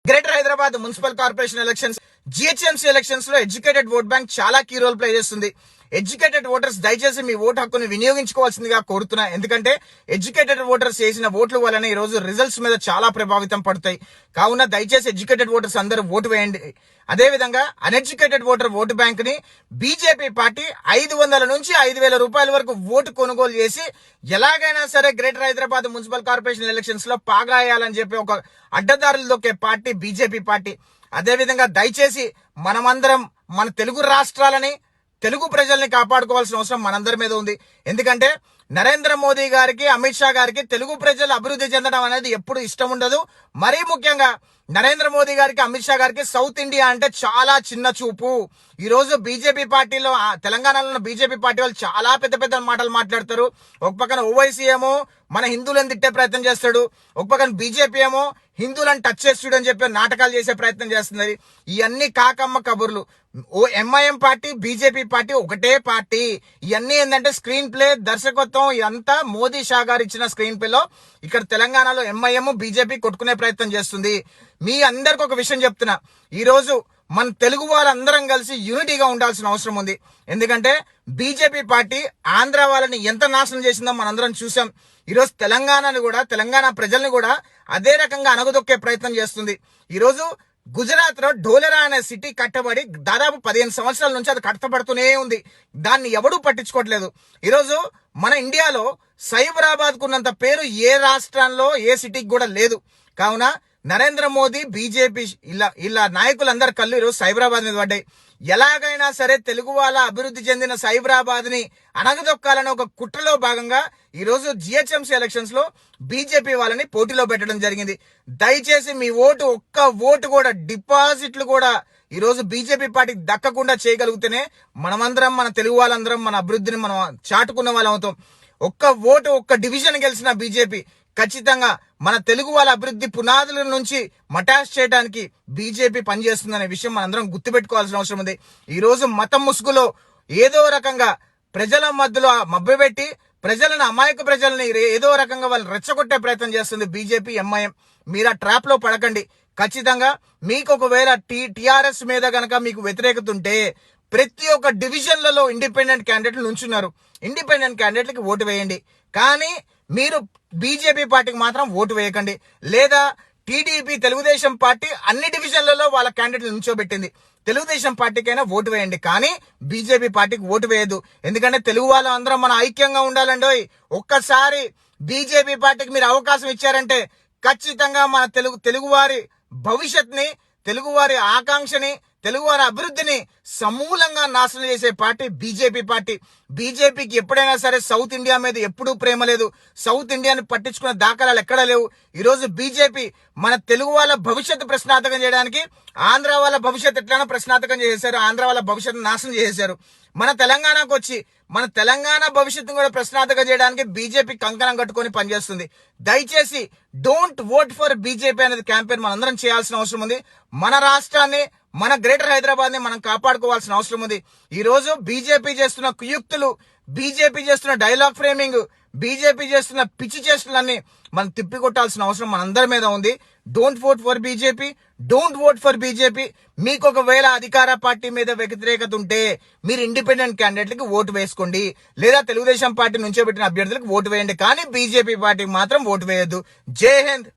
Greater Hyderabad municipal corporation elections, GHMC elections లో educated vote bank చాలా key role play చేస్తుంది. Educated voters దయచేసి మీ vote హక్కును వినియోగించుకోవాల్సిందిగా కోరుతున్నా. ఎందుకంటే ఎడ్యుకేటెడ్ ఓటర్స్ చేసిన ఓట్ల వలన ఈ రోజు రిజల్ట్స్ మీద చాలా ప్రభావితం పడతాయి. కావున దయచేసి ఎడ్యుకేటెడ్ ఓటర్స్ అందరూ ఓటు వేయండి. అదేవిధంగా అన్ఎడ్యుకేటెడ్ ఓటర్ ఓటు బ్యాంక్ ని బీజేపీ పార్టీ 500 నుంచి 5,000 రూపాయల వరకు ఓటు కొనుగోలు చేసి ఎలాగైనా సరే greater Hyderabad municipal corporation elections లో పాగాయాలని చెప్పి ఒక అడ్డదారులు దొక్కే పార్టీ బీజేపీ పార్టీ. అదేవిధంగా దయచేసి మనమందరం మన తెలుగు రాష్ట్రాలని, తెలుగు ప్రజల్ని కాపాడుకోవాల్సిన అవసరం మనందరి మీద ఉంది. ఎందుకంటే నరేంద్ర మోదీ గారికి, అమిత్ షా గారికి తెలుగు ప్రజలు అభివృద్ధి చెందడం అనేది ఎప్పుడు ఇష్టం ఉండదు. మరీ ముఖ్యంగా నరేంద్ర మోదీ గారికి, అమిత్ షా గారికి సౌత్ ఇండియా అంటే చాలా చిన్న చూపు. ఈ రోజు బీజేపీ పార్టీలో, తెలంగాణలో ఉన్న బీజేపీ పార్టీ వాళ్ళు చాలా పెద్ద పెద్ద మాటలు మాట్లాడతారు. ఒక పక్కన ఓవైసీ ఏమో మన హిందువులను తిట్టే ప్రయత్నం చేస్తాడు, ఒక పక్కన బీజేపీ ఏమో హిందువులను టచ్ చేస్తుడు అని చెప్పి నాటకాలు చేసే ప్రయత్నం చేస్తున్నది. ఇవన్నీ కాకమ్మ కబుర్లు. ఎంఐఎం పార్టీ, బీజేపీ పార్టీ ఒకటే పార్టీ. ఇవన్నీ ఏంటంటే స్క్రీన్ ప్లే, దర్శకత్వం ఇదంతా మోదీ షా గారు ఇచ్చిన స్క్రీన్ ప్లేలో ఇక్కడ తెలంగాణలో ఎంఐఎం, బీజేపీ కొట్టుకునే ప్రయత్నం చేస్తుంది. మీ అందరికి ఒక విషయం చెప్తున్నా, ఈ రోజు మన తెలుగు వాళ్ళందరం కలిసి యూనిటీగా ఉండాల్సిన అవసరం ఉంది. ఎందుకంటే బీజేపీ పార్టీ ఆంధ్ర వాళ్ళని ఎంత నాశనం చేసిందో మనందరం చూసాం. ఈరోజు తెలంగాణని కూడా, తెలంగాణ ప్రజల్ని కూడా అదే రకంగా అణగదొక్కే ప్రయత్నం చేస్తుంది. ఈరోజు గుజరాత్ లో ఢోలెరా అనే సిటీ కట్టబడి దాదాపు 15 సంవత్సరాల నుంచి అది కట్టబడుతూనే ఉంది. దాన్ని ఎవడూ పట్టించుకోవట్లేదు. ఈరోజు మన ఇండియాలో సైబరాబాద్ కున్నంత పేరు ఏ రాష్ట్రంలో, ఏ సిటీకి కూడా లేదు. కావున నరేంద్ర మోదీ, బీజేపీ ఇలా నాయకులందరి కళ్ళు ఈరోజు సైబరాబాద్ మీద పడ్డాయి. ఎలాగైనా సరే తెలుగు వాళ్ళ అభివృద్ధి చెందిన సైబరాబాద్ ని అణగదొక్కాలని ఒక కుట్రలో భాగంగా ఈ రోజు జిహెచ్ఎంసీ ఎలక్షన్స్ లో బీజేపీ వాళ్ళని పోటీలో పెట్టడం జరిగింది. దయచేసి మీ ఓటు, ఒక్క ఓటు కూడా, డిపాజిట్లు కూడా ఈ రోజు బీజేపీ పార్టీకి దక్కకుండా చేయగలిగితేనే మనమందరం, మన తెలుగు వాళ్ళందరం మన అభివృద్ధిని మనం చాటుకున్న వాళ్ళం అవుతాం. ఒక్క ఓటు, ఒక్క డివిజన్ గెలిచిన బీజేపీ ఖచ్చితంగా మన తెలుగు వాళ్ళ అభివృద్ధి పునాదుల నుంచి మటాష్ చేయడానికి బీజేపీ పనిచేస్తుందనే విషయం మనందరం గుర్తుపెట్టుకోవాల్సిన అవసరం ఉంది. ఈ రోజు మతం ముసుగులో ఏదో రకంగా ప్రజల మధ్యలో మభ్యపెట్టి ప్రజలను, అమాయక ప్రజల్ని ఏదో రకంగా వాళ్ళు రెచ్చగొట్టే ప్రయత్నం చేస్తుంది బీజేపీ, ఎంఐఎం. మీరు ఆ ట్రాప్ లో పడకండి. ఖచ్చితంగా మీకు ఒకవేళ టిఆర్ఎస్ మీద గనక మీకు వ్యతిరేకత ఉంటే ప్రతి ఒక్క డివిజన్లలో ఇండిపెండెంట్ క్యాండిడేట్లు నుంచున్నారు. ఇండిపెండెంట్ క్యాండిడేట్లకి ఓటు వేయండి. కానీ మీరు బీజేపీ పార్టీకి మాత్రం ఓటు వేయకండి. లేదా టీడీపీ, తెలుగుదేశం పార్టీ అన్ని డివిజన్లలో వాళ్ళ క్యాండిడేట్లు నుంచోబెట్టింది. తెలుగుదేశం పార్టీకైనా ఓటు వేయండి, కానీ బీజేపీ పార్టీకి ఓటు వేయద్దు. ఎందుకంటే తెలుగు వాళ్ళందరం మన ఐక్యంగా ఉండాలండి. ఒక్కసారి బీజేపీ పార్టీకి మీరు అవకాశం ఇచ్చారంటే ఖచ్చితంగా మన తెలుగువారి భవిష్యత్ని, తెలుగువారి ఆకాంక్షని, తెలుగువారి అభివృద్ధిని సమూలంగా నాశనం చేసే పార్టీ బీజేపీ పార్టీ. బీజేపీకి ఎప్పుడైనా సరే సౌత్ ఇండియా మీద ఎప్పుడూ ప్రేమ లేదు. సౌత్ ఇండియాని పట్టించుకున్న దాఖలాలు ఎక్కడా లేవు. ఈరోజు బీజేపీ మన తెలుగు వాళ్ళ భవిష్యత్తు ప్రశ్నార్థకం చేయడానికి ఆంధ్ర వాళ్ళ భవిష్యత్తు ఎట్లైనా ప్రశ్నార్థకం చేశారు, ఆంధ్ర వాళ్ళ భవిష్యత్తు నాశనం చేశారు. మన తెలంగాణకు వచ్చి మన తెలంగాణ భవిష్యత్తును కూడా ప్రశ్నార్థకం చేయడానికి బీజేపీ కంకణం కట్టుకొని పనిచేస్తుంది. దయచేసి డోంట్ ఓట్ ఫర్ బీజేపీ అనేది క్యాంపెయిన్ మనందరం చేయాల్సిన అవసరం ఉంది. మన రాష్ట్రాన్ని, మన గ్రేటర్ హైదరాబాద్ ని మనం కాపాడుకోవాల్సిన అవసరం ఉంది. ఈ రోజు బీజేపీ చేస్తున్న కుయుక్తులు, బీజేపీ చేస్తున్న డైలాగ్ ఫ్రేమింగ్, బీజేపీ చేస్తున్న పిచ్చి చేష్టలన్నీ మనం తిప్పికొట్టాల్సిన అవసరం మనందరి మీద ఉంది. Don't vote for BJP, don't vote for BJP. మీకు ఒకవేళ అధికార పార్టీ మీద వ్యతిరేకత ఉంటే మీరు ఇండిపెండెంట్ క్యాండిడేట్లకి ఓటు వేసుకోండి, లేదా తెలుగుదేశం పార్టీ నుంచో పెట్టిన అభ్యర్థులకు ఓటు వేయండి, కానీ బీజేపీ పార్టీకి మాత్రం ఓటు వేయద్దు. జై హింద్.